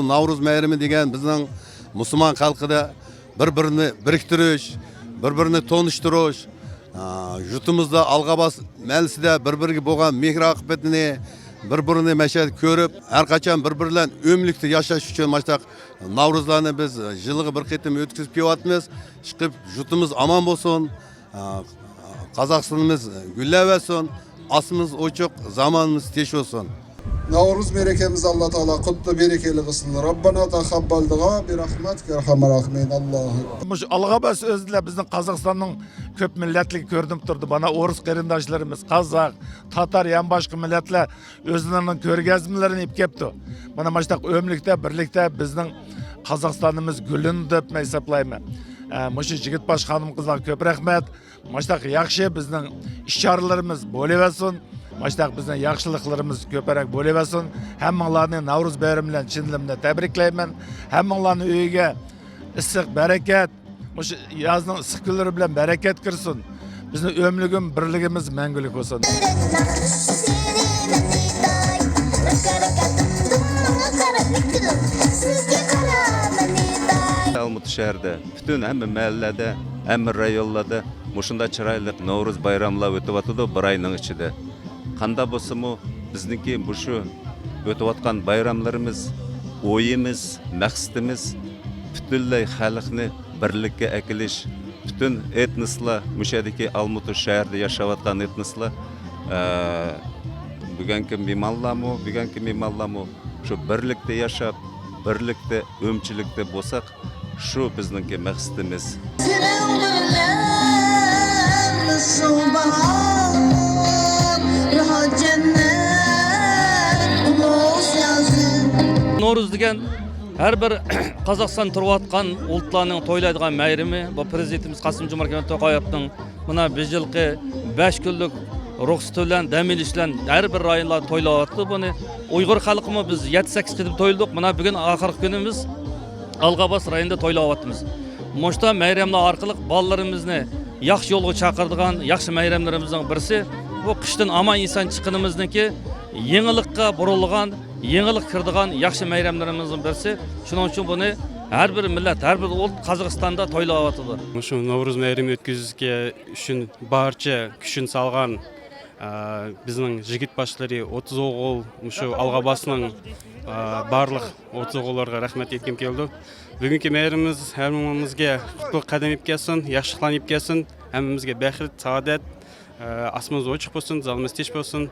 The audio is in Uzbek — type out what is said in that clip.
bu Navruz meyrimi degen bizning Müslüman halkıda bir-birini biriktiriş, bir-birini tonuşturuş, jutumuzda algabas melside bir-biriga bo'lgan mehr oqibatini bir-birini meşe körüp, her kaçan bir-birlen ömlükte yaşaş üçün maçtak Navruzlarını biz yılғы bir qitim ötküzüp kevatmız. Çıkıp jutumuz aman bolsun, Kazakistanımız gülleversin, asımız oçuk, zamanımız teş olsun. Navruz merekemiz Allah Teala kutlu berekeli kılsın. Rabbana takabbaldığa bir rahmet erhamer rahimin Allah'ım. Algabas özüyle bizim Kazakistan'ın köp milletli gördüm durdu. Bana Orus kerindaşlarımız, Kazak, Tatar, yan başka milletler özlerinin körgezmelerini ip kepti. Bana maçtak ömlükte, birlikte bizim Kazakistan'ımız gülünü de öpmeyi hesaplayman. Mışı Jigit baş hanım kızlar köp rahmet. Maçtak yakşı bizim işçilerimiz bolevesin. Maçtak bizden yaxşılıklarımız köperek bolevesin. Hemmanlarını Navruz bayramıyla çinlimde tebrikleymen. Hemmanlarını üyüge ısık bereket, yazın ısık günleri bilen bereket kırsın. Bizim ömlügün birligimiz mengülük olsun. Almut şehirde, bütün hem mahallede, hem rayonlarda muşunda çıraylık Navruz bayramla ötüp atıdı bir ayının içinde. Kanda bolsa bizniki bu şu ötüp atkan bayramlarımız, oyimiz, maqsadimiz bütünley xalqni birlikka akilish, bütün etnislar, müşedeki Almut şehirde yaşayotgan etnislar bugungi mimallarmu şu birlikte yaşap, birlikte ömçilikte bo'lsak, şu bizniki maqsadimiz. Navruz degan her bir Qozog'iston turib atgan ultlarning to'ylaydigan bayrami. Bu prezidentimiz Qasım-Jomart To'qayevning buna 5 yilki 5 kunlik ruxsat bilan dam olish bilan har bir rayonlarda to'ylayapti. Buni Uyg'ur xalqimi biz 7-8 qilib to'yladik. Mana bugun oxirgi kunimiz Algabas rayonida to'ylayapmiz. Moshta bayramlar orqali bolalarimizni yaxshi yo'lga chaqiradigan yaxshi bayramlarimizning birisi bu qishdan aman inson chiqinimizniki yangilikqa burilgan, yangilik kirdigan yaxshi bayramlarimizning birisi. Shuning uchun buni har bir millat, har bir ulut Qozog'istonda to'ylayapti. Shu Navruz bayrami o'tkazishga uchun barcha kuchini salgan bizning jigit başları 30 o'g'il shu Algabasning barliq 30 o'g'illarga rahmat aytgim keldi. Bugungi bayramimiz hammamizga qutlug' qadam ib kelsin, yaxshilanib kelsin, hammamizga baxт, saodat, asmimiz ochiq bo'lsin, zalimiz tinch bo'lsin.